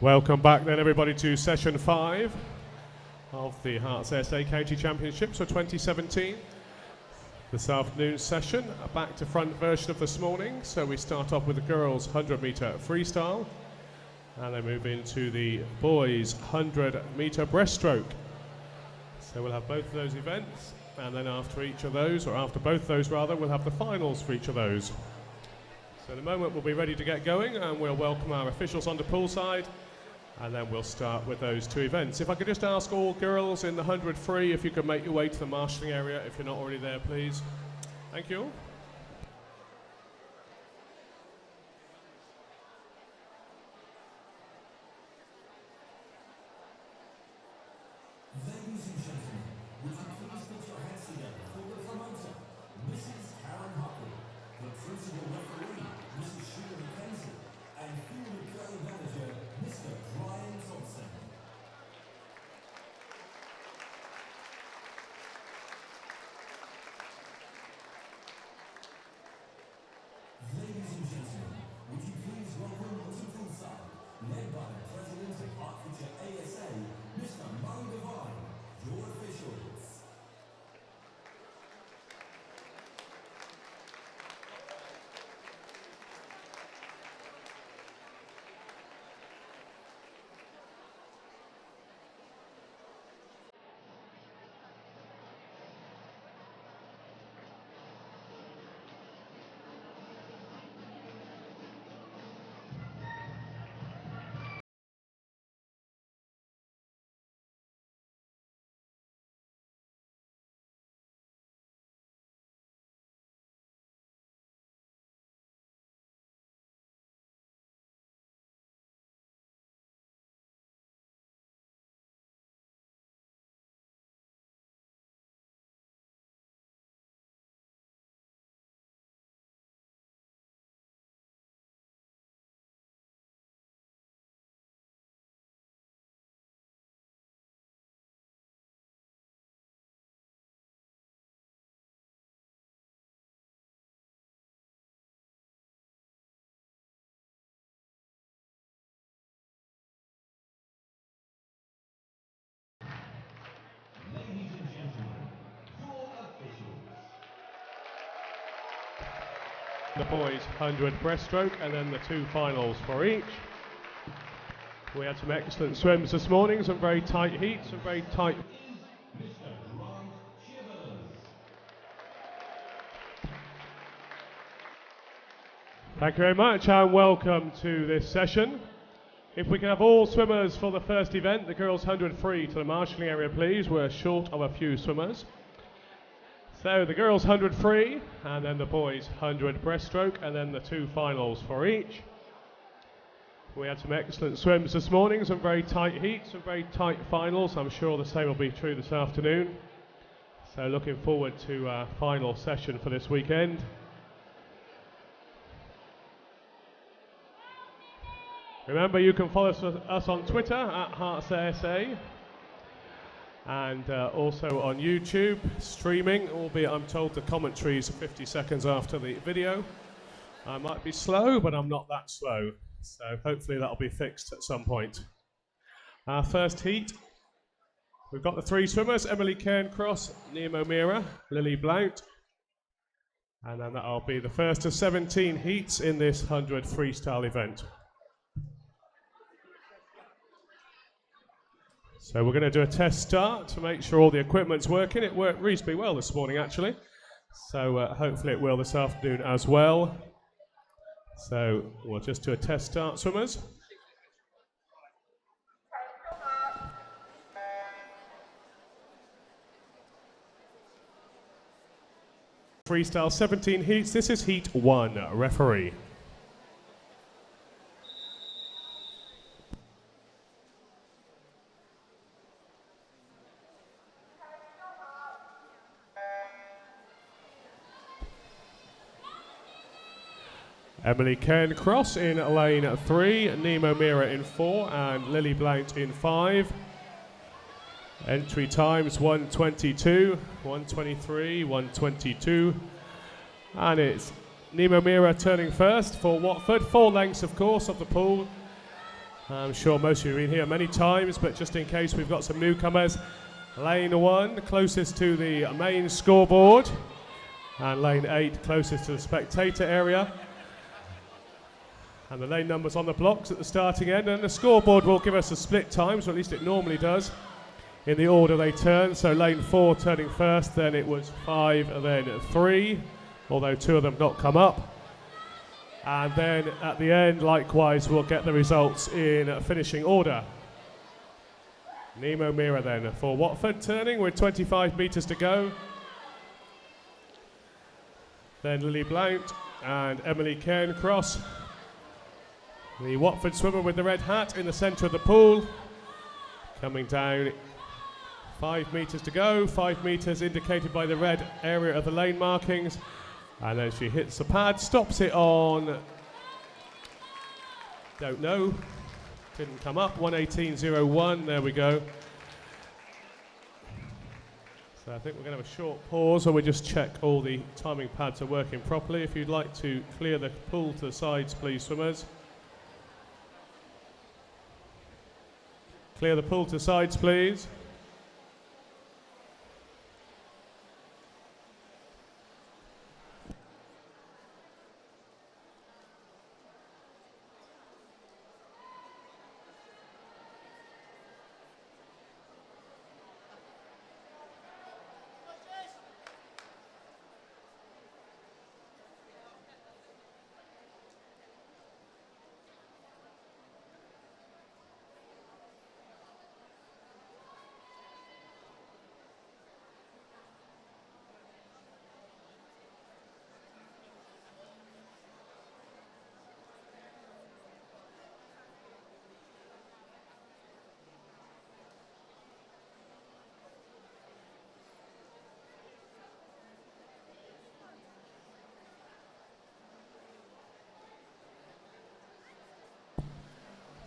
Welcome back then everybody to session 5 of the Hertfordshire ASA County Championships for 2017. This afternoon's session, a back to front version of this morning. So we start off with the girls 100 metre freestyle and then move into the boys 100 metre breaststroke. So we'll have both of those events, and then after each of those, or after both those rather, we'll have the finals for each of those. So in a moment we'll be ready to get going and we'll welcome our officials onto poolside. And then we'll start with those two events. If I could just ask all girls in the 100 free if you could make your way to the marshalling area if you're not already there, please. Thank you. Ladies and gentlemen, would you please put your hands together for the promoter, Mrs. Karen Huckley, the principal referee, Mrs. Sheila Mackenzie, and field and play manager, Mr. Brian Thompson. Ladies and gentlemen, would you please welcome to poolside, led by the President of Hertfordshire ASA, Mr. Mo Devine, your officials. Ladies and gentlemen, your officials. The boys 100 breaststroke and then the two finals for each. We had some excellent swims this morning, some very tight heats, some very tight. Mr. Grant Chivers. Thank you very much and welcome to this session. If we can have all swimmers for the first event, the girls 100 free to the marshalling area please. We're short of a few swimmers. So the girls 100 free and then the boys 100 breaststroke and then the two finals for each. We had some excellent swims this morning, some very tight heats, some very tight finals. I'm sure the same will be true this afternoon. So looking forward to our final session for this weekend. Remember, you can follow us on Twitter at Hertfordshire ASA and also on YouTube, streaming, albeit I'm told the commentary is 50 seconds after the video. I might be slow, but I'm not that slow, so hopefully that'll be fixed at some point. Our first heat, we've got the three swimmers, Emily Cairncross, Nemo Mira, Lily Blount, and then that'll be the first of 17 heats in this 100 freestyle event. So we're going to do a test start to make sure all the equipment's working. It worked reasonably well this morning actually, so hopefully it will this afternoon as well. So we'll just do a test start, swimmers. Freestyle 17 heats, this is heat 1, referee. Emily Cairncross in lane 3, Nemo Mira in 4 and Lily Blount in 5. Entry times 1:22, 1:23, 1:22. And it's Nemo Mira turning first for Watford. 4 lengths, of course, of the pool. I'm sure most of you have been here many times, but just in case we've got some newcomers. Lane 1, closest to the main scoreboard, and lane 8, closest to the spectator area. And the lane numbers on the blocks at the starting end, and the scoreboard will give us the split times, or at least it normally does, in the order they turn. So lane 4 turning first, then it was 5, and then 3, although 2 of them not come up. And then at the end, likewise, we'll get the results in finishing order. Nemo Mira then for Watford turning with 25 metres to go. Then Lily Blount and Emily Cairncross. The Watford swimmer with the red hat in the centre of the pool. Coming down, 5 metres to go, 5 metres indicated by the red area of the lane markings. And then she hits the pad, stops it on, don't know, didn't come up, 1:18.01, there we go. So I think we're going to have a short pause where we just check all the timing pads are working properly. If you'd like to clear the pool to the sides, please, swimmers. Clear the pool to the sides, please.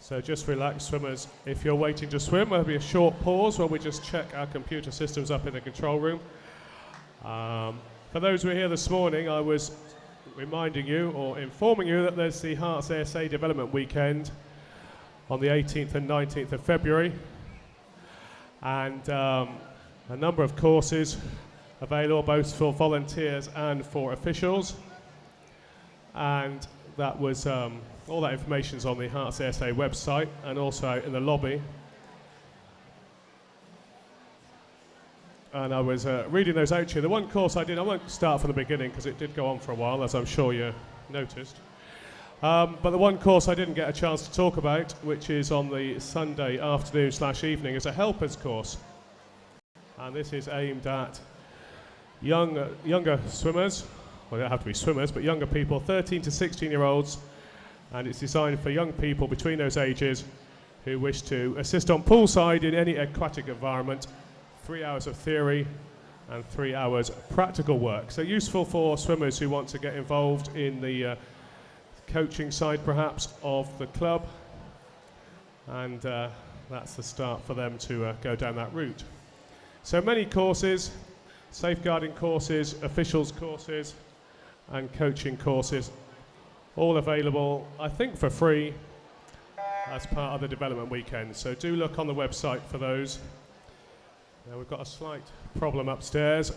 So just relax, swimmers. If you're waiting to swim, there'll be a short pause while we just check our computer systems up in the control room. For those who are here this morning, I was reminding you or informing you that there's the Herts ASA Development Weekend on the 18th and 19th of February. And a number of courses available both for volunteers and for officials. And that was all that information is on the Herts ASA website and also out in the lobby. And I was reading those out to you. The one course I won't start from the beginning because it did go on for a while, as I'm sure you noticed. But the one course I didn't get a chance to talk about, which is on the Sunday afternoon/evening, is a helpers course. And this is aimed at younger swimmers. Well, they don't have to be swimmers, but younger people, 13 to 16-year-olds, and it's designed for young people between those ages who wish to assist on poolside in any aquatic environment. 3 hours of theory and 3 hours practical work. So useful for swimmers who want to get involved in the coaching side, perhaps, of the club, and that's the start for them to go down that route. So many courses, safeguarding courses, officials courses, and coaching courses, all available, I think, for free as part of the development weekend. So do look on the website for those. Now we've got a slight problem upstairs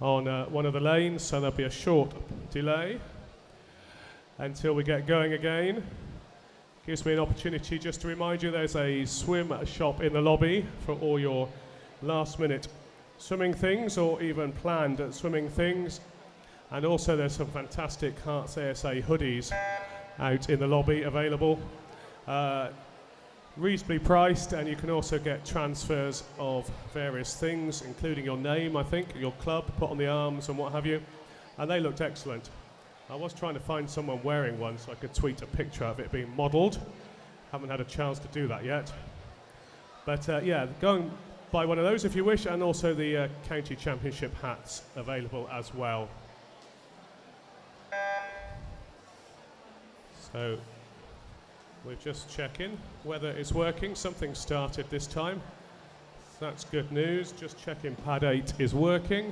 on one of the lanes, so there'll be a short delay until we get going again. Gives me an opportunity just to remind you there's a swim shop in the lobby for all your last minute swimming things or even planned swimming things. And also there's some fantastic Herts ASA hoodies out in the lobby available. Reasonably priced, and you can also get transfers of various things, including your name, I think, your club, put on the arms and what have you. And they looked excellent. I was trying to find someone wearing one so I could tweet a picture of it being modelled. Haven't had a chance to do that yet. But yeah, go and buy one of those if you wish, and also the county championship hats available as well. So we're just checking whether it's working. Something started this time. That's good news. Just checking pad 8 is working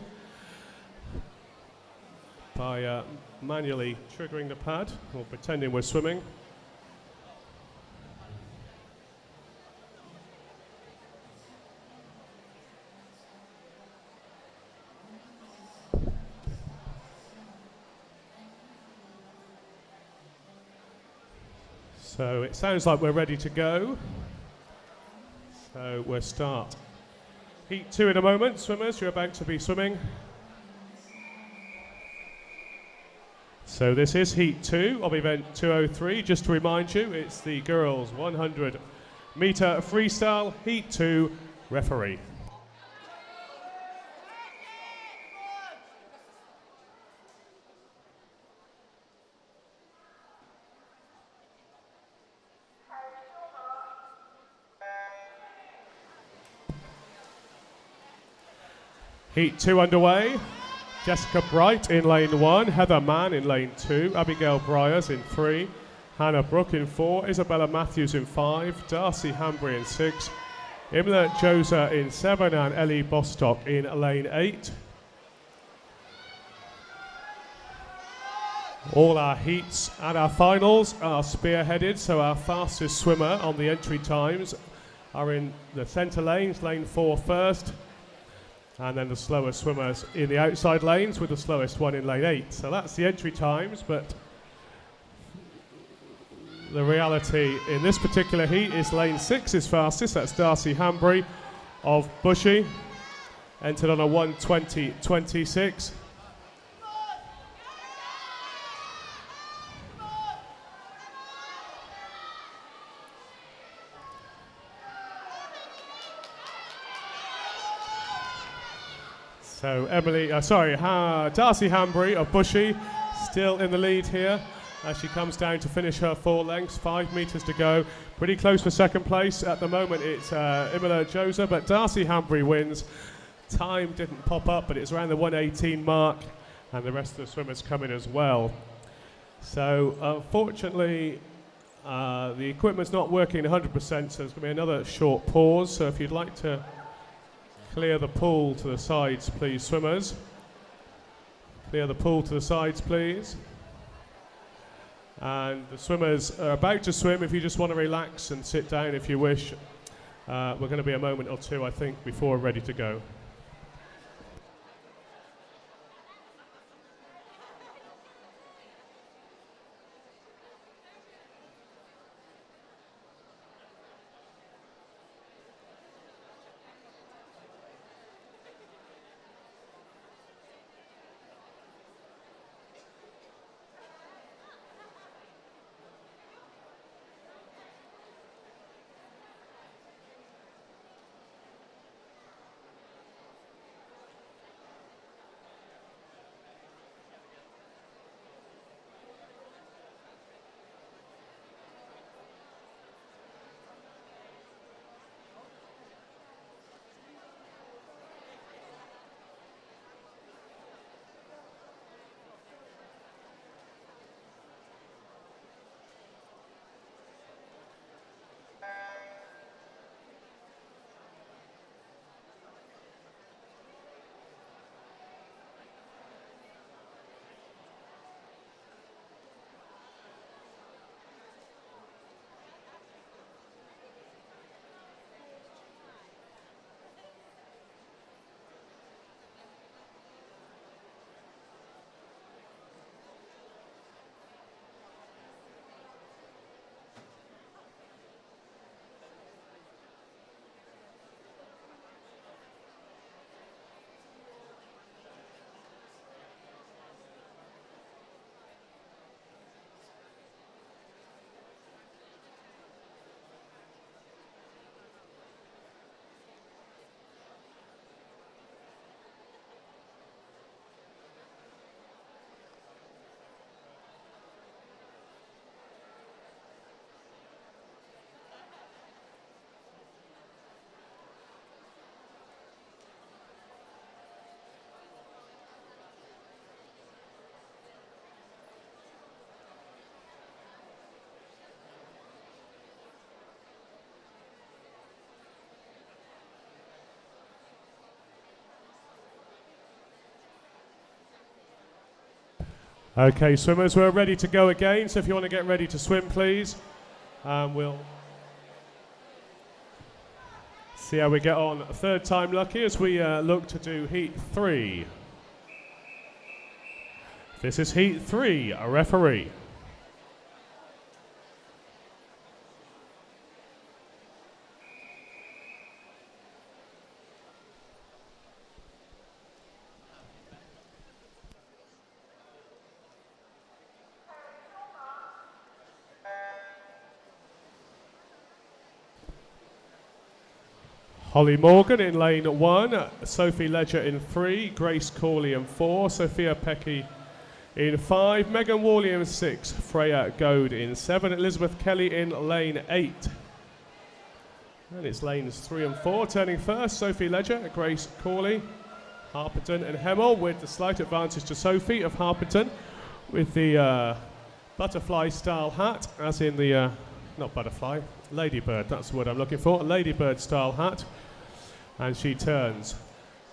by manually triggering the pad or pretending we're swimming. So it sounds like we're ready to go. So we'll start heat 2 in a moment. Swimmers, you're about to be swimming. So this is heat 2 of event 203. Just to remind you, it's the girls 100 meter freestyle heat 2 referee. Heat 2 underway. Jessica Bright in lane 1, Heather Mann in lane 2, Abigail Bryers in 3, Hannah Brook in 4, Isabella Matthews in 5, Darcy Hambry in 6, Imola Josa in 7 and Ellie Bostock in lane 8. All our heats and our finals are spearheaded, so our fastest swimmer on the entry times are in the centre lanes, lane 4 first, and then the slowest swimmers in the outside lanes with the slowest one in lane 8. So that's the entry times, but the reality in this particular heat is lane 6 is fastest. That's Darcy Hambry of Bushy, entered on a 1:20.26. So Darcy Hambry of Bushy still in the lead here as she comes down to finish her 4 lengths, 5 metres to go. Pretty close for second place. At the moment it's Imola Josa, but Darcy Hambry wins. Time didn't pop up, but it's around the 1:18 mark, and the rest of the swimmers come in as well. So unfortunately, the equipment's not working 100%, so there's going to be another short pause. So if you'd like to clear the pool to the sides, please, swimmers. Clear the pool to the sides, please. And the swimmers are about to swim. If you just want to relax and sit down if you wish, we're going to be a moment or two, I think, before we're ready to go. Okay, swimmers, we're ready to go again, so if you want to get ready to swim, please, we'll see how we get on. Third time lucky as we look to do heat 3. This is heat 3, a referee. Holly Morgan in lane 1, Sophie Ledger in 3, Grace Corley in 4, Sophia Pecky in 5, Megan Worley in 6, Freya Goad in 7, Elizabeth Kelly in lane 8. And it's lanes 3 and 4. Turning first, Sophie Ledger, Grace Corley, Harpenden and Hemel, with the slight advantage to Sophie of Harpenden with the butterfly style hat, as in the, not butterfly, ladybird, that's the word I'm looking for, a ladybird style hat. And she turns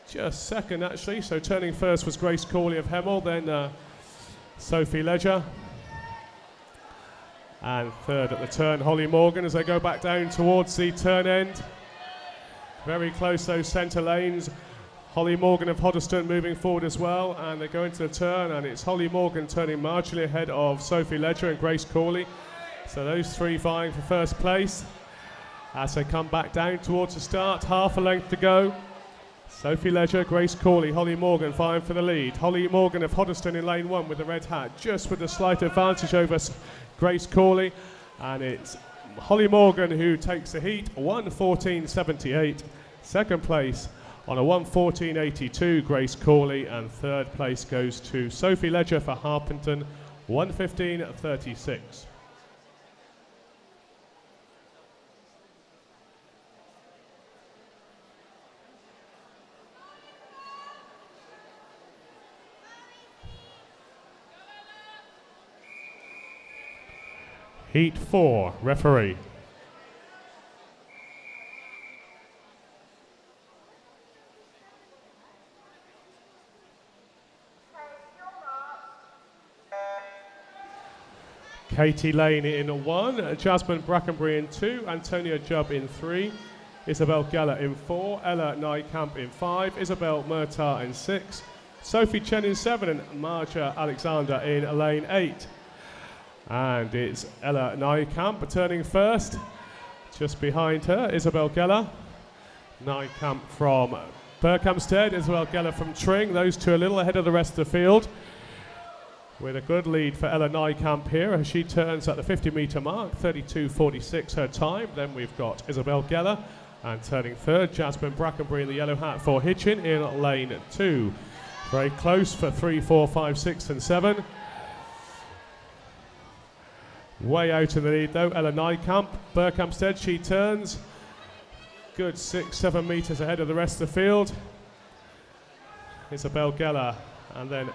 just second actually, so turning first was Grace Corley of Hemel, then Sophie Ledger. And third at the turn, Holly Morgan, as they go back down towards the turn end. Very close those centre lanes. Holly Morgan of Hoddesdon moving forward as well, and they go into the turn, and it's Holly Morgan turning marginally ahead of Sophie Ledger and Grace Corley. So those three vying for first place. As they come back down towards the start, half a length to go. Sophie Ledger, Grace Corley, Holly Morgan vying for the lead. Holly Morgan of Hoddesdon in lane 1 with the red hat, just with a slight advantage over Grace Corley. And it's Holly Morgan who takes the heat, 1:14.78. Second place on a 1:14.82, Grace Corley. And third place goes to Sophie Ledger for Harpenden, 1:15.36. Heat 4, referee. Katie Lane in 1, Jasmine Brackenbury in 2, Antonia Jubb in 3, Isabel Geller in 4, Ella Nykamp in 5, Isabel Murtagh in 6, Sophie Chen in 7, and Marja Alexander in lane 8. And it's Ella Nykamp turning first. Just behind her, Isabel Geller. Nykamp from Berkhamsted, Isabel Geller from Tring. Those two a little ahead of the rest of the field. With a good lead for Ella Nykamp here as she turns at the 50-metre mark, 32.46 her time. Then we've got Isabel Geller, and turning third, Jasmine Brackenbury in the yellow hat for Hitchin in lane 2. Very close for 3, 4, 5, 6 and 7. Way out in the lead though, Ella Nykamp. Berkhamsted, she turns. Good 6, 7 metres ahead of the rest of the field. Isabel Geller, and then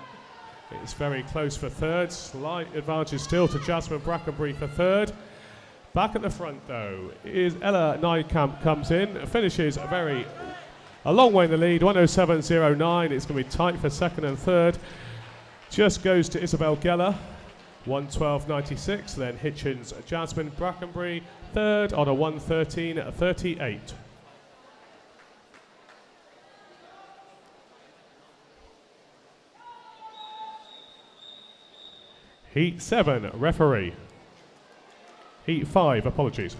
it's very close for third. Slight advantage still to Jasmine Brackenbury for third. Back at the front though is Ella Nykamp, comes in, finishes a long way in the lead, 1:07.09. It's going to be tight for second and third. Just goes to Isabel Geller, 1:12.96. Then Hitchens, Jasmine Brackenbury third on a 1:13.38. Heat 7, referee. Heat 5, apologies.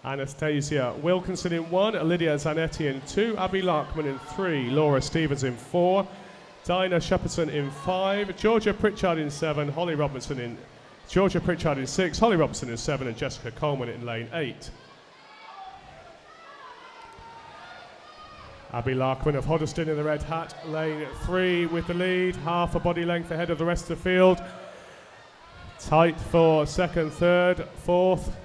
Anastasia Wilkinson in 1, Lydia Zanetti in 2, Abby Larkman in 3, Laura Stevens in 4, Dinah Shepperson in 5, Georgia Pritchard in 7, Georgia Pritchard in 6, Holly Robinson in 7, and Jessica Coleman in lane 8. Abby Larkman of Hoddesdon in the red hat, lane 3 with the lead, half a body length ahead of the rest of the field. Tight for second, third, fourth.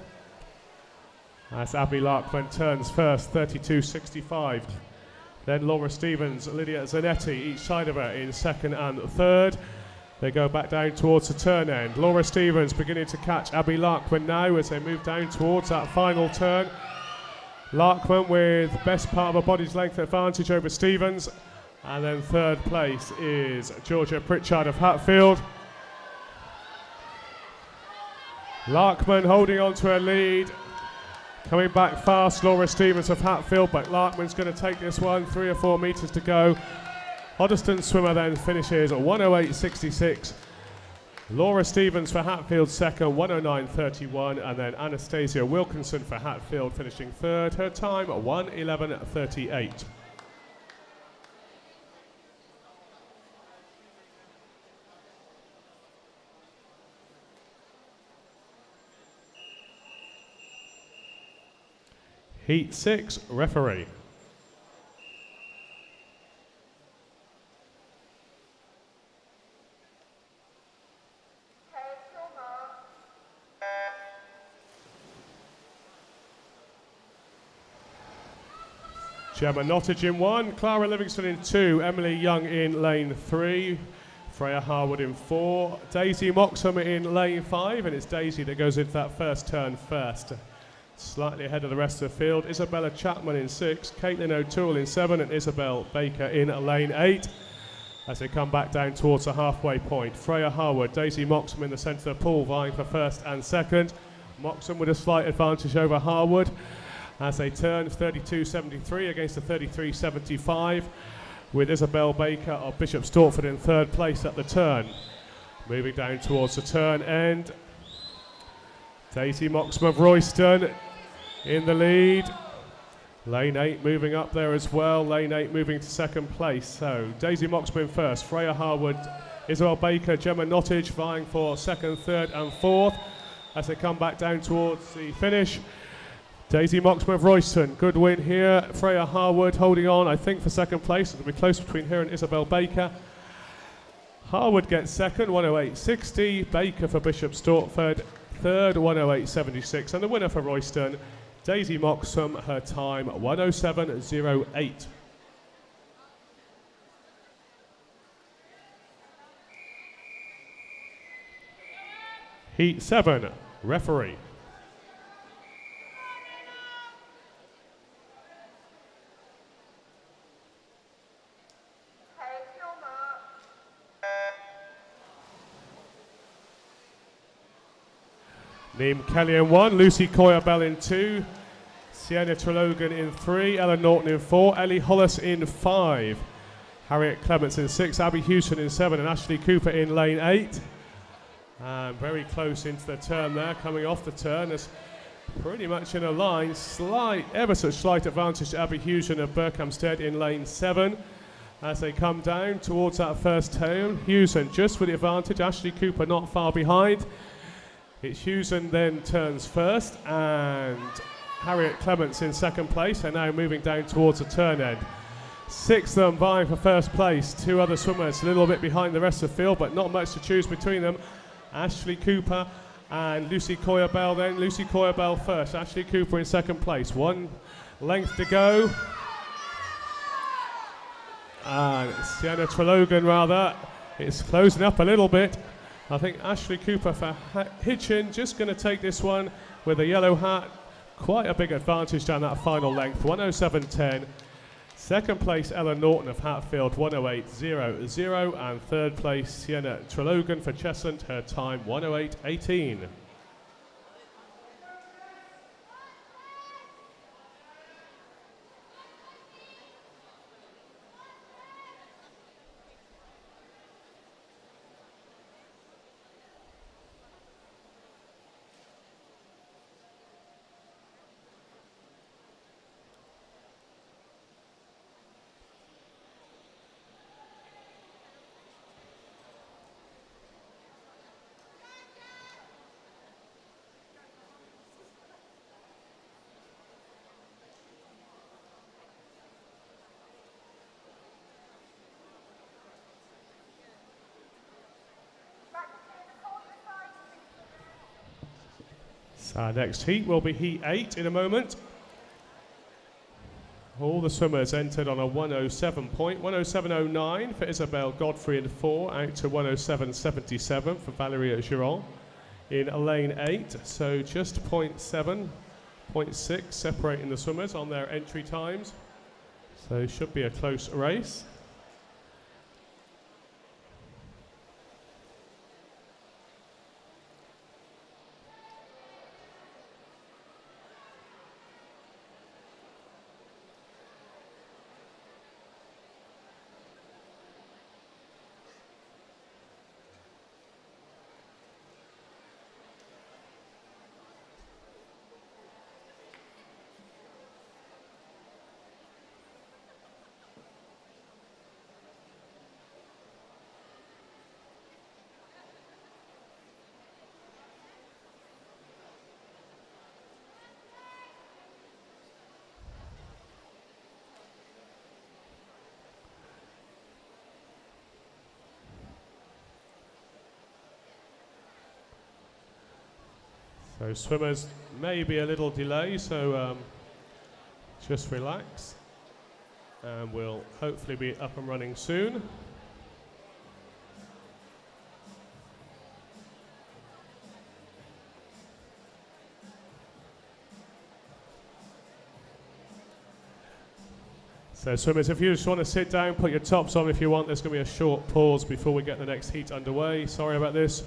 As Abby Larkman turns first, 32.65. Then Laura Stevens, Lydia Zanetti, each side of her in second and third. They go back down towards the turn end. Laura Stevens beginning to catch Abby Larkman now as they move down towards that final turn. Larkman with best part of her body's length advantage over Stevens. And then third place is Georgia Pritchard of Hatfield. Larkman holding on to her lead. Coming back fast, Laura Stevens of Hatfield, but Larkman's going to take this one, 3 or 4 metres to go. Hoddesdon swimmer then finishes at 1:08.66. Laura Stevens for Hatfield second, 109.31, and then Anastasia Wilkinson for Hatfield finishing third, her time 1:11.38. Heat 6, referee. Gemma Nottage in 1, Clara Livingston in 2, Emily Young in lane 3, Freya Harwood in 4, Daisy Moxham in lane 5, and it's Daisy that goes into that first turn first. Slightly ahead of the rest of the field, Isabella Chapman in 6, Caitlin O'Toole in 7, and Isabel Baker in lane 8. As they come back down towards the halfway point, Freya Harwood, Daisy Moxham in the centre of the pool, vying for first and second. Moxham with a slight advantage over Harwood as they turn 32.73 against the 33.75, with Isabel Baker of Bishop Stortford in third place at the turn. Moving down towards the turn end, Daisy Moxham of Royston in the lead. Lane 8 moving up there as well. Lane 8 moving to second place. So Daisy Moxham in first. Freya Harwood, Isabel Baker, Gemma Nottage vying for second, third and fourth as they come back down towards the finish. Daisy Moxham of Royston, good win here. Freya Harwood holding on, I think, for second place. It'll be close between her and Isabel Baker. Harwood gets second, 108.60. Baker for Bishop Stortford, third, 108.76. And the winner for Royston, Daisy Moxham, her time 107.08. Heat 7, referee. Neem Kelly in 1, Lucy Coyer-Bell in 2, Sienna Tralogan in 3, Ellen Norton in 4, Ellie Hollis in 5, Harriet Clements in 6, Abby Hewson in 7, and Ashley Cooper in lane 8. And very close into the turn there, coming off the turn. It's pretty much in a line, ever so slight advantage to Abby Hewson of Berkhamsted in lane 7. As they come down towards that first turn, Hewson just with the advantage, Ashley Cooper not far behind. It's Hewson then turns first, and Harriet Clements in second place. They're now moving down towards the turn end. 6 of them vying for first place. 2 other swimmers a little bit behind the rest of the field, but not much to choose between them. Ashley Cooper and Lucy Coyer-Bell then. Lucy Coyer-Bell first, Ashley Cooper in second place. 1 length to go. And Sienna Tralogan, rather, it's closing up a little bit. I think Ashley Cooper for Hitchin just going to take this one with a yellow hat. Quite a big advantage down that final length, 107.10. Second place, Ellen Norton of Hatfield, 108.00. And third place, Sienna Tralogan for Cheshunt, her time 108.18. So our next heat will be Heat 8 in a moment. All the swimmers entered on a 107 point. 107.09 for Isabel Godfrey in 4, out to 107.77 for Valeria Giron in lane 8. So just 0.7, 0.6 separating the swimmers on their entry times. So it should be a close race. So swimmers may be a little delay, so just relax and we'll hopefully be up and running soon. So swimmers, if you just want to sit down, put your tops on if you want. There's going to be a short pause before we get the next heat underway. Sorry about this.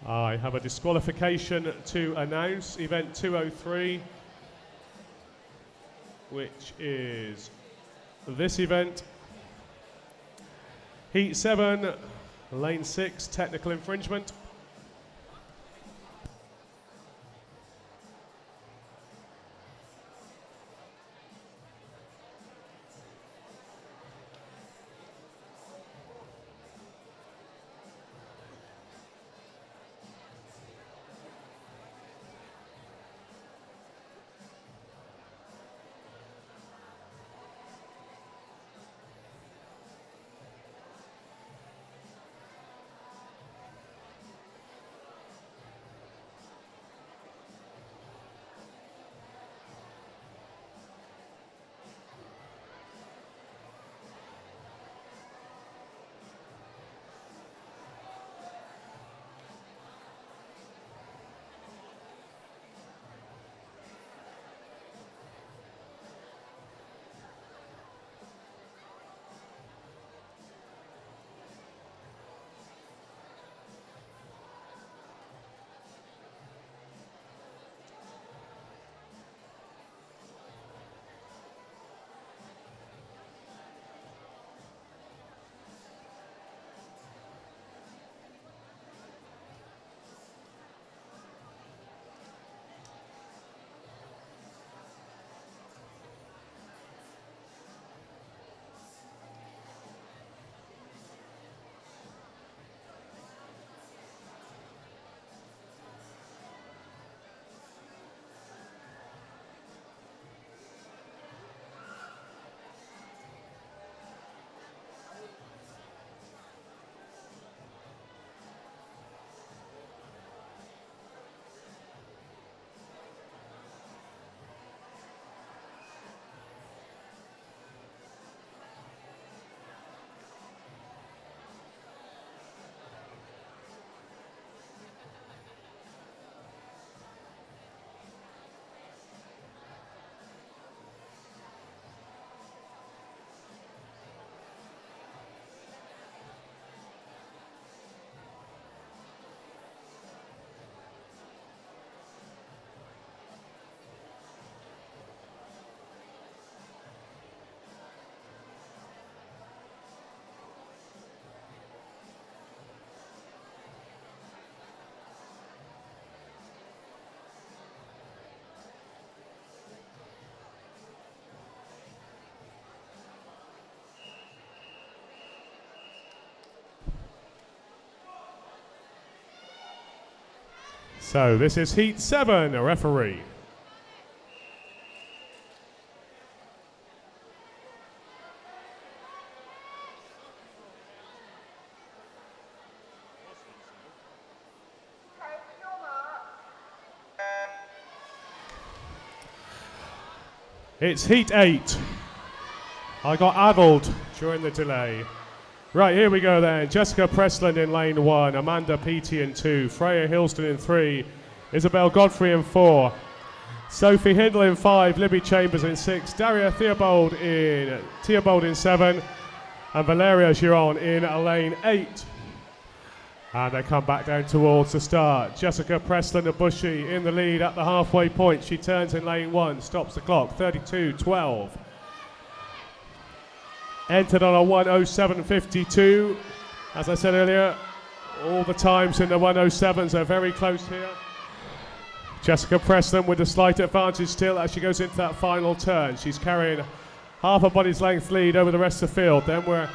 I have a disqualification to announce, event 203, which is this event. Heat 7, lane 6, technical infringement. So this is Heat 7, a referee. It's heat 8. I got addled during the delay. Right, here we go then. Jessica Presland in lane 1, Amanda Peaty in 2, Freya Hilston in 3, Isabel Godfrey in 4, Sophie Hindle in 5, Libby Chambers in 6, Daria Theobald in 7, and Valeria Giron in lane 8. And they come back down towards the start. Jessica Presland of Bushy in the lead at the halfway point. She turns in lane 1, stops the clock, 32.12. Entered on a 1:07.52. As I said earlier, all the times in the 1:07s are very close here. Jessica Preston with a slight advantage still as she goes into that final turn. She's carrying half a body's length lead over the rest of the field. Then we're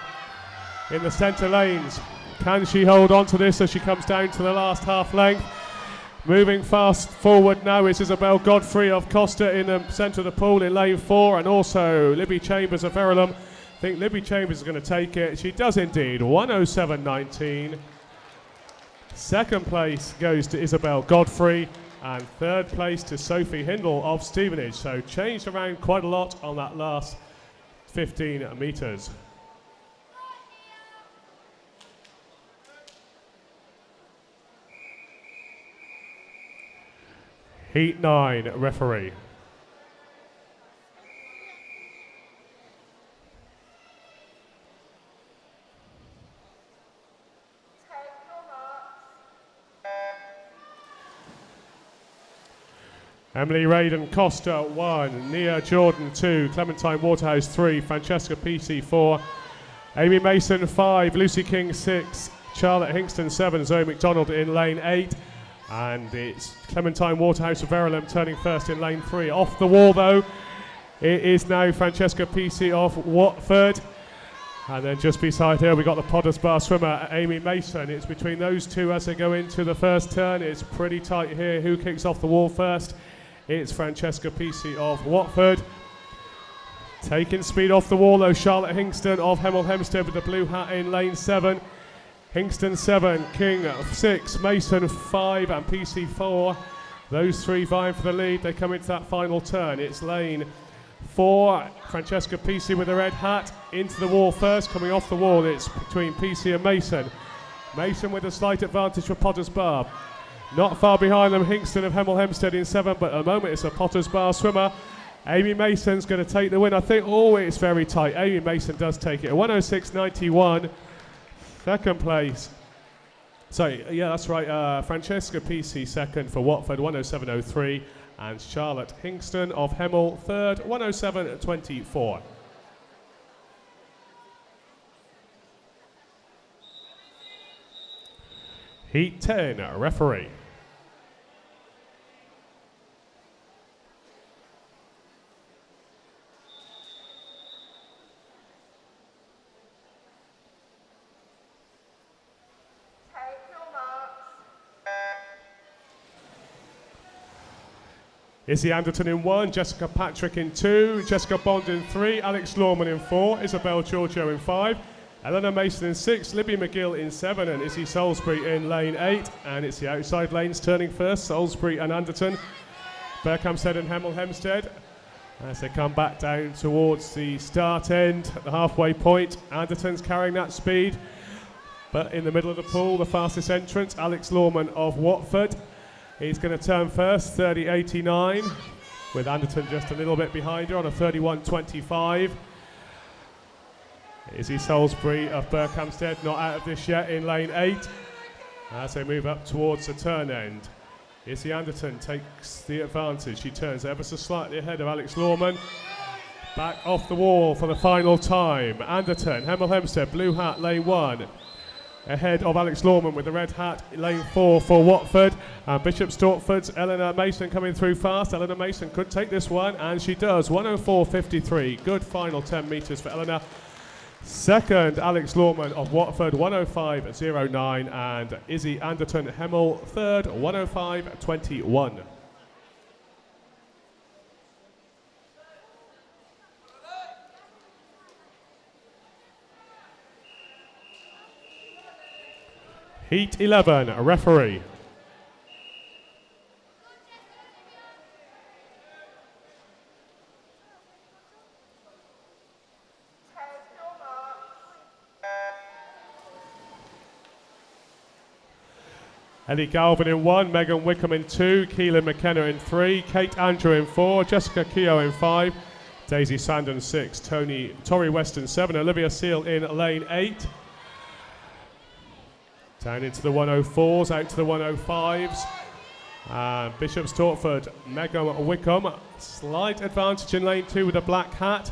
in the centre lanes. Can she hold on to this as she comes down to the last half length? Moving fast forward now is Isabel Godfrey of Costa in the centre of the pool in lane 4, and also Libby Chambers of Verulam. I think Libby Chambers is going to take it. She does indeed. 1:07.19. Second place goes to Isabel Godfrey, and third place to Sophie Hindle of Stevenage. So changed around quite a lot on that last 15 metres. Heat 9, referee. Emily Raiden Costa 1, Nia Jordan 2, Clementine Waterhouse 3, Francesca Peaty 4, Amy Mason 5, Lucy King 6, Charlotte Hingston 7, Zoe McDonald in lane 8, and it's Clementine Waterhouse of Verulam turning first in lane 3. Off the wall though, it is now Francesca Peaty of Watford, and then just beside her we got the Potters Bar swimmer Amy Mason. It's between those two as they go into the first turn. It's pretty tight here. Who kicks off the wall first? It's Francesca Peaty of Watford. Taking speed off the wall though, Charlotte Hingston of Hemel Hempstead with the blue hat in lane 7. Hingston 7, King 6, Mason 5 and PC 4. Those three vying for the lead. They come into that final turn. It's lane 4, Francesca Peaty with the red hat into the wall first. Coming off the wall, it's between Peaty and Mason. Mason with a slight advantage for Potters Bar. Not far behind them, Hingston of Hemel Hempstead in 7, but at the moment it's a Potters Bar swimmer. Amy Mason's going to take the win. I think, it's very tight. Amy Mason does take it. 1:06.91, second place. Sorry, yeah, that's right. Francesca Peaty second for Watford, 1:07.03, and Charlotte Hingston of Hemel third, 1:07.24. Heat 10, referee. Izzy Anderton in 1, Jessica Patrick in 2, Jessica Bond in 3, Alex Lawman in 4, Isabel Giorgio in 5, Eleanor Mason in 6, Libby McGill in 7, and Izzy Salisbury in lane 8. And it's the outside lanes turning first, Salisbury and Anderton. Berkhamsted and Hemel Hempstead as they come back down towards the start end at the halfway point. Anderton's carrying that speed, but in the middle of the pool, the fastest entrant, Alex Lawman of Watford. He's going to turn first, 30.89, with Anderton just a little bit behind her on a 31.25. Izzy Salisbury of Berkhamsted not out of this yet in lane 8 as they move up towards the turn end. Izzy Anderton takes the advantage. She turns ever so slightly ahead of Alex Lawman. Back off the wall for the final time. Anderton, Hemel Hempstead, blue hat, lane 1. Ahead of Alex Lawman with the red hat, lane 4 for Watford. And Bishop Stortford's Eleanor Mason coming through fast. Eleanor Mason could take this one, and she does. 1:04.53. Good final 10 metres for Eleanor. Second, Alex Lawman of Watford, 1:05.09. And Izzy Anderton Hemel third, 1:05.21. Heat 11, a referee. Ellie Galvin in 1, Megan Wickham in 2, Keelan McKenna in 3, Kate Andrew in 4, Jessica Keogh in 5, Daisy Sandon 6, Tori Weston 7, Olivia Seal in lane 8. Down into the 104s, out to the 105s. Bishop Stortford, Megan Wickham, slight advantage in lane 2 with a black hat.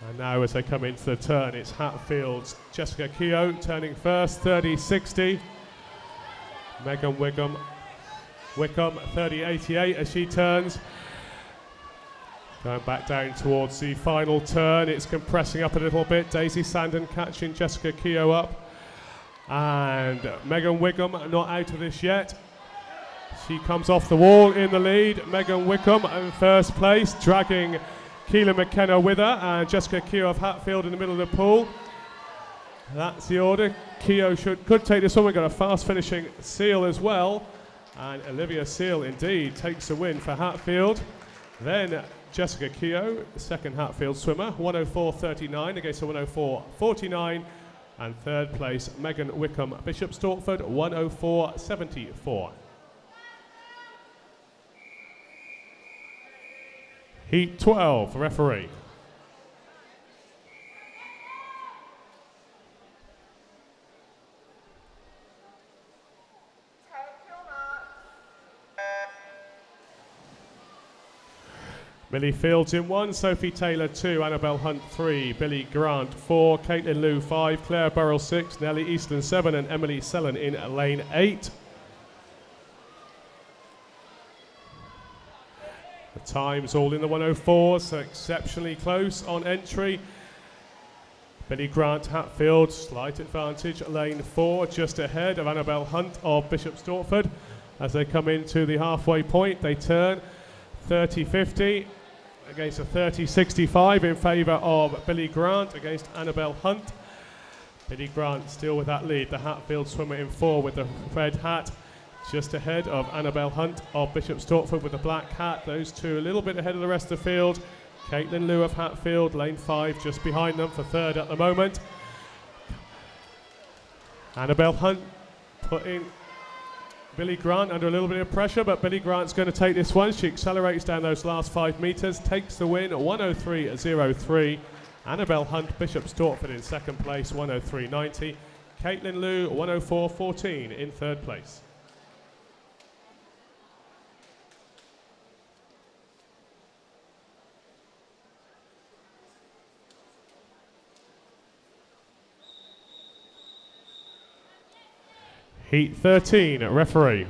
And now as they come into the turn, it's Hatfield's Jessica Keogh turning first, 30.60. Megan Wickham 30.88 as she turns. Going back down towards the final turn, it's compressing up a little bit. Daisy Sandon catching Jessica Keogh up. And Megan Wickham not out of this yet. She comes off the wall in the lead. Megan Wickham in first place, dragging Keelan McKenna with her, and Jessica Keogh of Hatfield in the middle of the pool. That's the order. Keogh could take this one. We've got a fast finishing Seal as well. And Olivia Seal indeed takes the win for Hatfield. Then Jessica Keogh, second Hatfield swimmer, 104.39 against a 104.49. And third place, Megan Wickham, Bishop Stortford, 104.74. Heat 12, referee. Millie Fields in 1, Sophie Taylor 2, Annabelle Hunt 3, Billy Grant 4, Caitlin Liu 5, Claire Burrell 6, Nellie Easton 7, and Emily Sellen in lane 8. The times all in the 104s, so exceptionally close on entry. Billy Grant, Hatfield, slight advantage, lane 4, just ahead of Annabelle Hunt of Bishop Stortford. As they come into the halfway point, they turn 30.50 against a 30.65 in favour of Billy Grant against Annabelle Hunt. Billy Grant still with that lead, the Hatfield swimmer in 4 with the red hat, just ahead of Annabelle Hunt of Bishop Stortford with the black hat. Those two a little bit ahead of the rest of the field. Caitlin Liu of Hatfield, lane 5, just behind them for third at the moment. Annabelle Hunt putting Billy Grant under a little bit of pressure, but Billy Grant's going to take this one. She accelerates down those last 5 metres, takes the win, 103.03. Annabelle Hunt, Bishop Stortford in second place, 103.90. Caitlin Liu, 104.14 in third place. Heat 13, referee.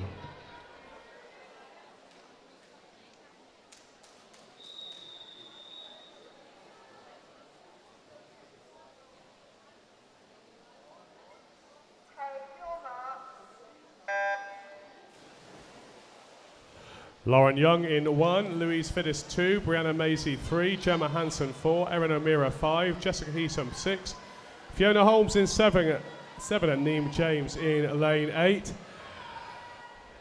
Lauren Young in 1, Louise Fiddis 2, Brianna Maisie 3, Gemma Hansen 4, Erin O'Meara 5, Jessica Heesom 6, Fiona Holmes in 7 and Neem James in lane 8.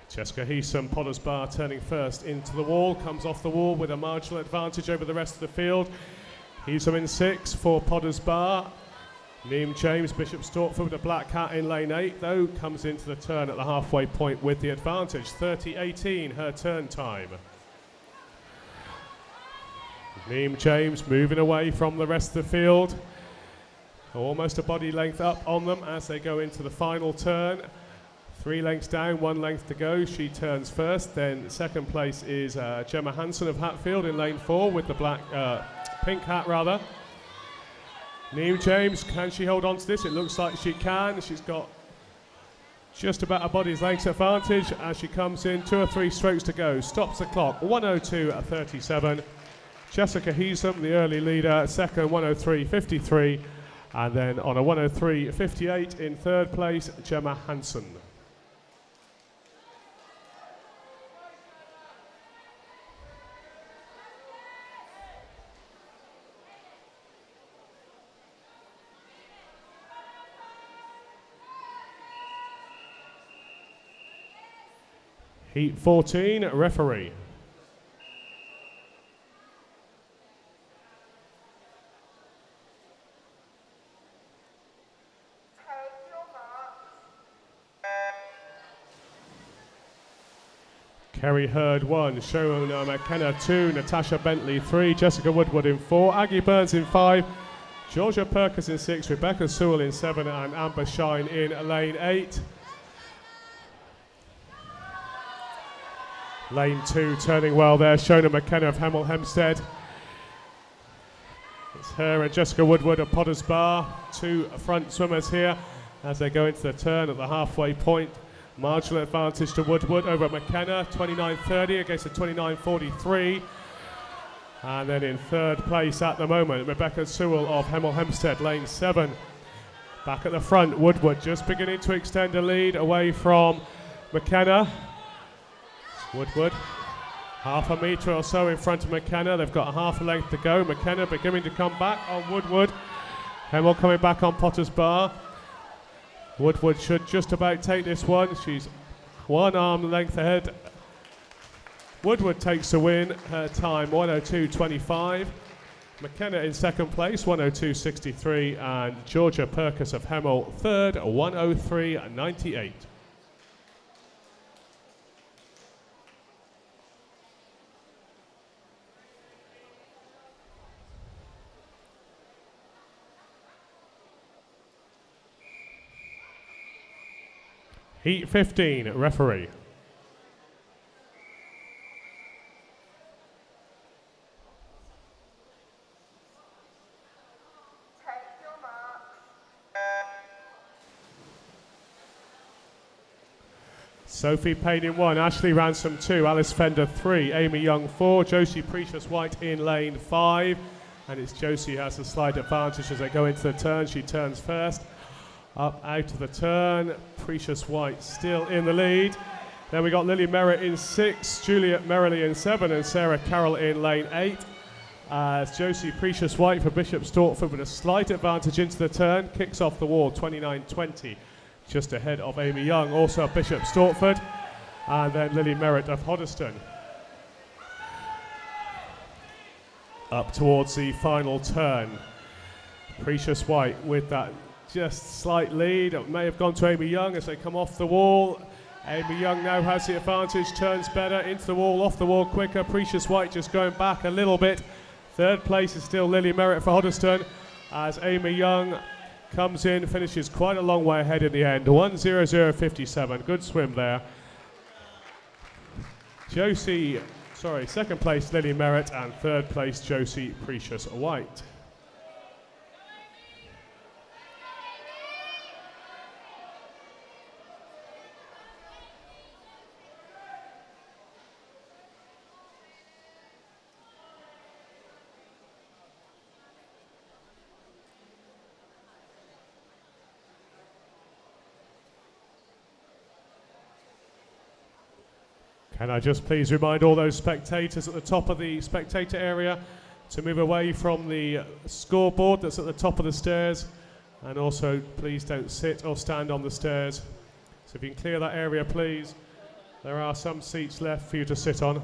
Jessica Heesom, Potters Bar turning first into the wall, comes off the wall with a marginal advantage over the rest of the field. Heesom in 6 for Potters Bar. Neem James, Bishop Stortford with a black hat in lane 8, though comes into the turn at the halfway point with the advantage. 30.18 her turn time. Neem James moving away from the rest of the field. Almost a body length up on them as they go into the final turn. 3 lengths down, 1 length to go. She turns first. Then second place is Gemma Hansen of Hatfield in lane 4 with the pink hat rather. Neem James, can she hold on to this? It looks like she can. She's got just about a body's length advantage as she comes in. 2 or 3 strokes to go. Stops the clock, 102.37. Jessica Heesom, the early leader, second, 103.53. And then on a 103.58 in third place, Gemma Hansen. Heat 14, referee. Kerry Hurd 1, Shona McKenna 2, Natasha Bentley 3, Jessica Woodward in 4, Aggie Burns in 5, Georgia Perkins in 6, Rebecca Sewell in 7, and Amber Shine in lane 8. Lane 2 turning well there, Shona McKenna of Hemel Hempstead. It's her and Jessica Woodward of Potters Bar, 2 front swimmers here as they go into the turn at the halfway point. Marginal advantage to Woodward over McKenna, 29.30 against a 29.43. And then in third place at the moment, Rebecca Sewell of Hemel Hempstead, lane 7. Back at the front, Woodward just beginning to extend a lead away from McKenna. Woodward, half a metre or so in front of McKenna. They've got a half a length to go. McKenna beginning to come back on Woodward. Hemel coming back on Potters Bar. Woodward should just about take this one. She's 1 arm length ahead. Woodward takes the win. Her time 1:02.25. McKenna in second place, 1:02.63, and Georgia Perkins of Hemel third, 1:03.98. Heat 15, referee. Take your marks. Sophie Payne in 1, Ashley Ransom 2, Alice Fender 3, Amy Young 4, Josie Precious White in lane 5. And it's Josie who has a slight advantage as they go into the turn. She turns first. Up out of the turn, Precious White still in the lead. Then we got Lily Merritt in 6, Juliet Merrily in 7, and Sarah Carroll in lane 8. As Josie Precious White for Bishop Stortford with a slight advantage into the turn, kicks off the wall 29.20, just ahead of Amy Young, also Bishop Stortford, and then Lily Merritt of Hoddesdon. Up towards the final turn, Precious White with that just slight lead. It may have gone to Amy Young as they come off the wall. Amy Young now has the advantage, turns better, into the wall, off the wall quicker. Precious White just going back a little bit. Third place is still Lily Merritt for Hoddesdon as Amy Young comes in, finishes quite a long way ahead in the end. 1:00.57, good swim there. Second place Lily Merritt, and third place Josie Precious White. Can I just please remind all those spectators at the top of the spectator area to move away from the scoreboard that's at the top of the stairs, and also please don't sit or stand on the stairs. So if you can clear that area, please. There are some seats left for you to sit on.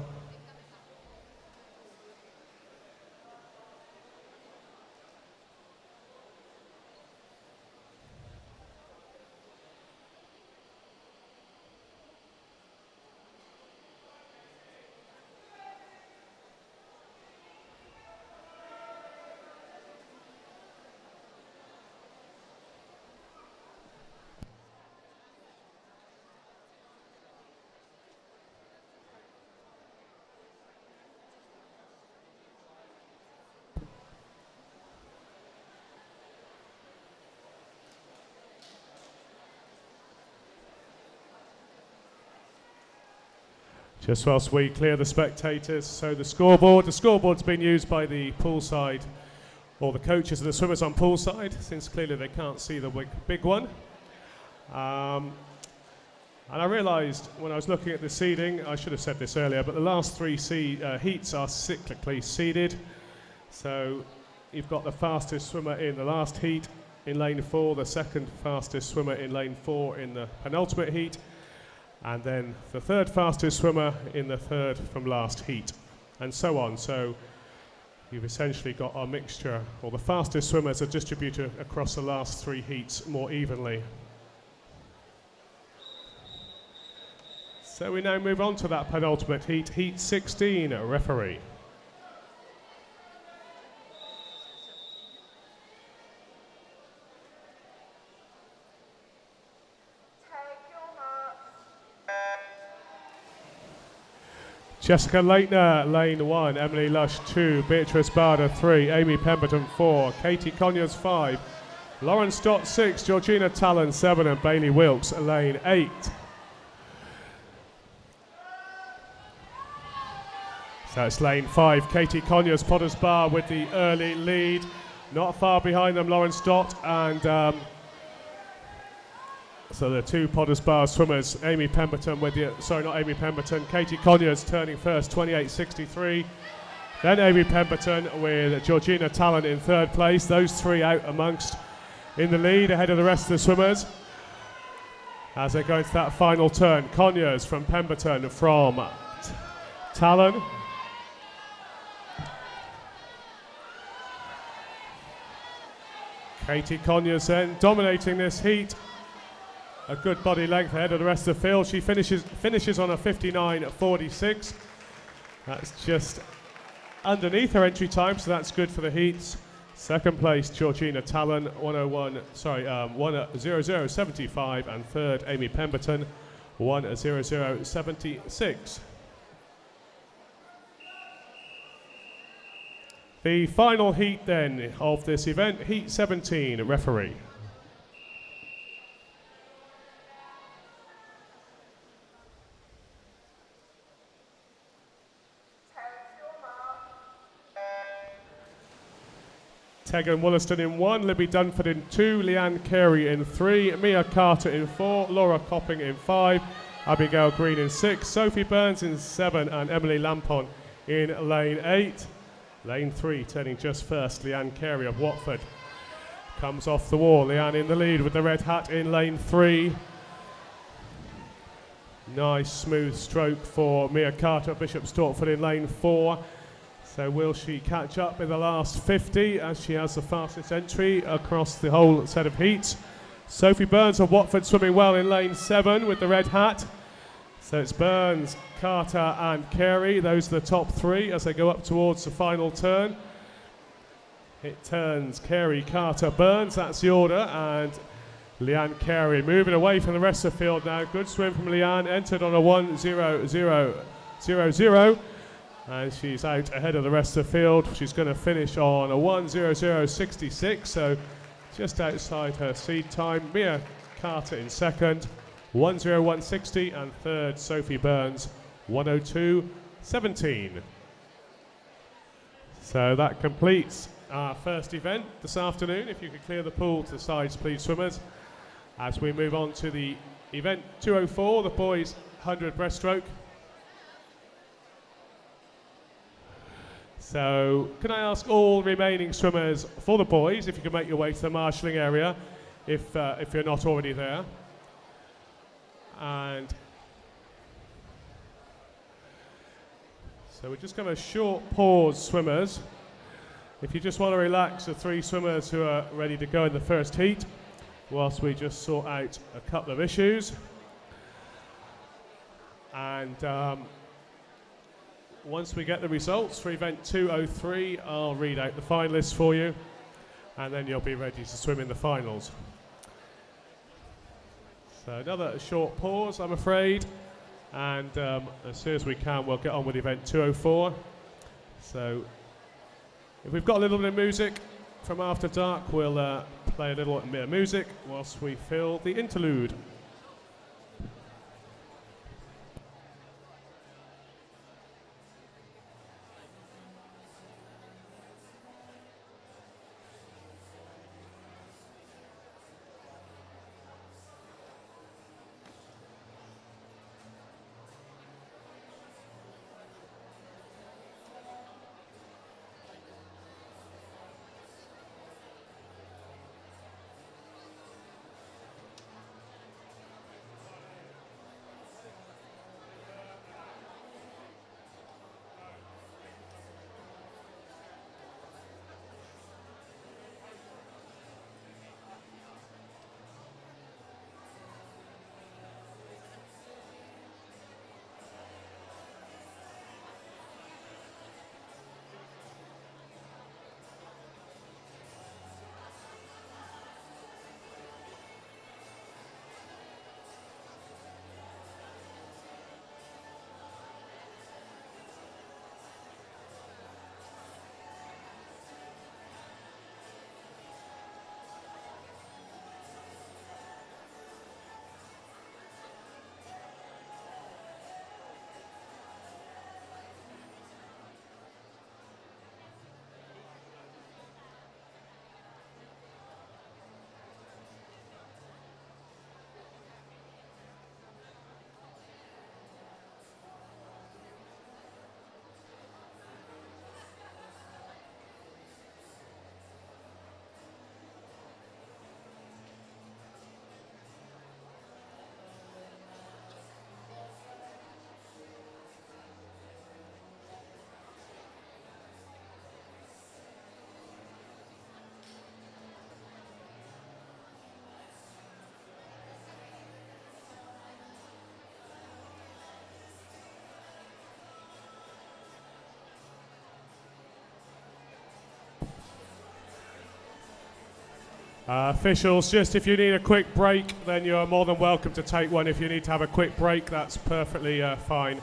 Just whilst we clear the spectators, so the scoreboard's been used by the poolside, or the coaches and the swimmers on poolside, since clearly they can't see the big one. And I realised when I was looking at the seeding, I should have said this earlier, but the last 3 heats are cyclically seeded. So you've got the fastest swimmer in the last heat in lane 4, the second fastest swimmer in lane 4 in the penultimate heat, and then the third fastest swimmer in the third from last heat, and so on. So you've essentially got a mixture, or the fastest swimmers are distributed across the last 3 heats more evenly. So we now move on to that penultimate heat, heat 16, referee. Take your marks. Jessica Leitner, lane 1, Emily Lush 2, Beatrice Barder 3, Amy Pemberton 4, Katie Conyers 5, Lauren Stott 6, Georgina Talon 7, and Bailey Wilkes, lane 8. So it's lane 5, Katie Conyers, Potters Bar with the early lead. Not far behind them, Lauren Stott and so the two Potters Bar swimmers, Amy Pemberton with the, sorry, not Amy Pemberton, Katie Conyers turning first, 28.63. Then Amy Pemberton with Georgina Talon in third place. Those three out amongst in the lead ahead of the rest of the swimmers. As they go into that final turn, Conyers from Pemberton from Talon. Katie Conyers then dominating this heat. A good body length ahead of the rest of the field. She finishes on a 59.46. That's just underneath her entry time, so that's good for the heats. Second place, Georgina Talon, 1:00.75, and third, Amy Pemberton, 1:00.76. The final heat then of this event, heat 17, referee. Tegan Wollaston in 1, Libby Dunford in 2, Leanne Carey in 3, Mia Carter in 4, Laura Copping in 5, Abigail Green in 6, Sophie Burns in 7, and Emily Lampon in lane 8. Lane 3 turning just first, Leanne Carey of Watford comes off the wall. Leanne in the lead with the red hat in lane 3. Nice smooth stroke for Mia Carter of Bishop Stortford in lane 4. So will she catch up in the last 50 as she has the fastest entry across the whole set of heats. Sophie Burns of Watford swimming well in lane 7 with the red hat. So it's Burns, Carter and Carey. Those are the top three as they go up towards the final turn. It turns Carey, Carter, Burns. That's the order. And Leanne Carey moving away from the rest of the field now. Good swim from Leanne. Entered on a 1:00.00. And she's out ahead of the rest of the field. She's going to finish on a 1:00.66, so just outside her seed time. Mia Carter in second, 1:01.60, and third, Sophie Burns, 1:02.17. So that completes our first event this afternoon. If you could clear the pool to the sides, please, swimmers. As we move on to the event 204, the boys 100 breaststroke. So can I ask all remaining swimmers for the boys if you can make your way to the marshalling area if you're not already there. And so we're just going to have a short pause, swimmers. If you just want to relax the three swimmers who are ready to go in the first heat whilst we just sort out a couple of issues. And once we get the results for event 203, I'll read out the finalists for you, and then you'll be ready to swim in the finals. So another short pause, I'm afraid, and as soon as we can, we'll get on with event 204. So if we've got a little bit of music from After Dark, we'll play a little bit of music whilst we fill the interlude. Officials, just if you need a quick break, then you're more than welcome to take one. If you need to have a quick break, that's perfectly fine.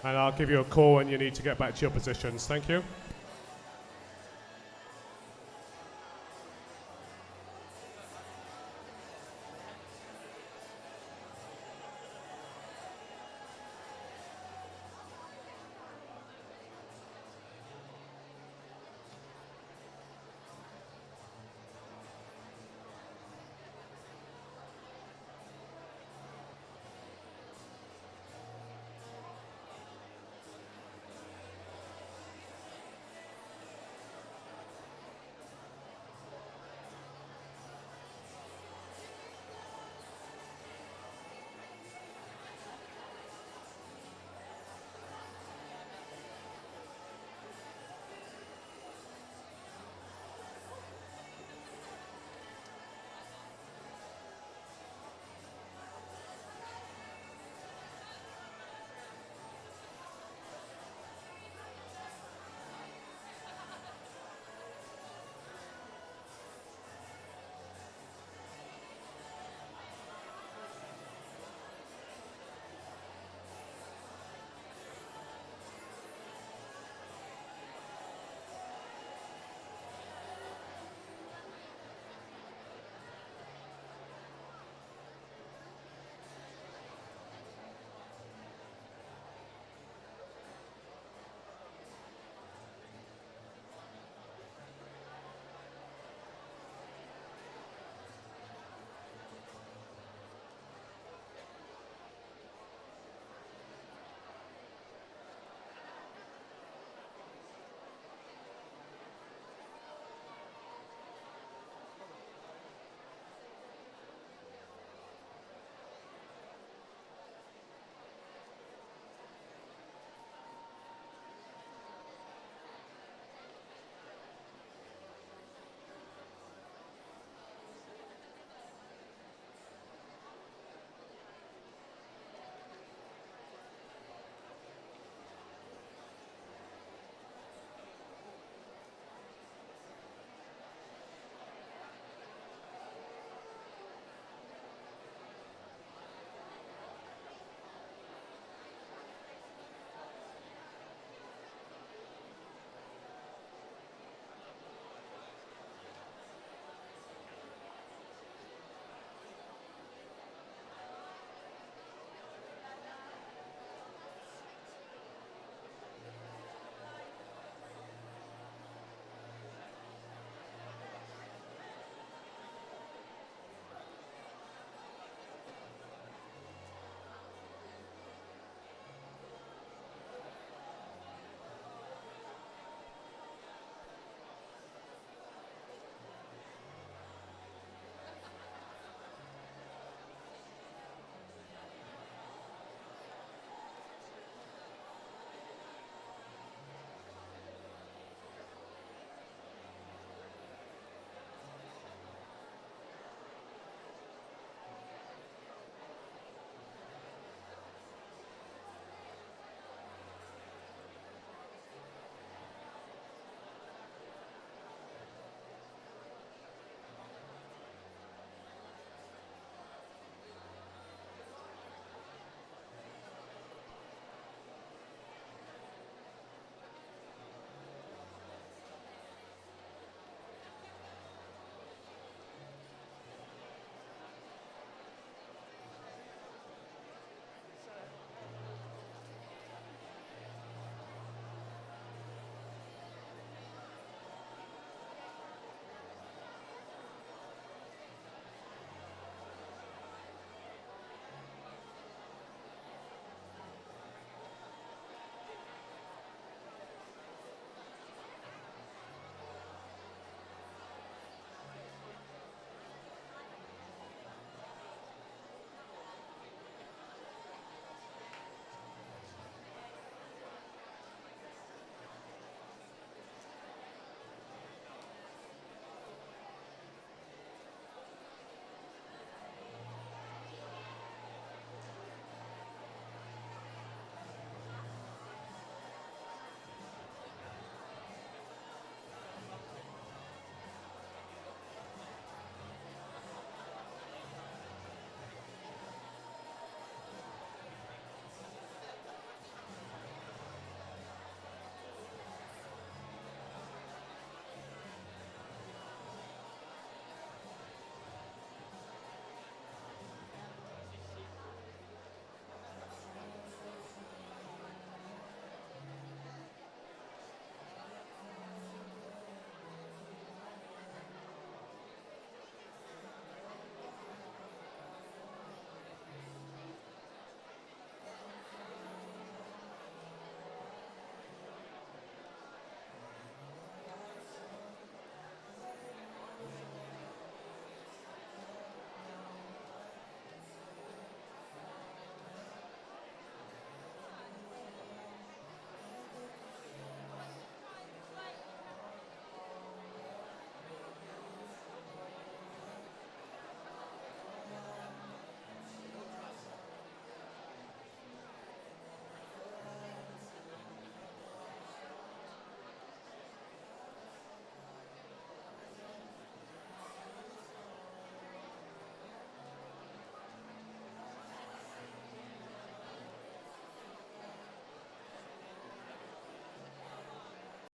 And I'll give you a call when you need to get back to your positions. Thank you.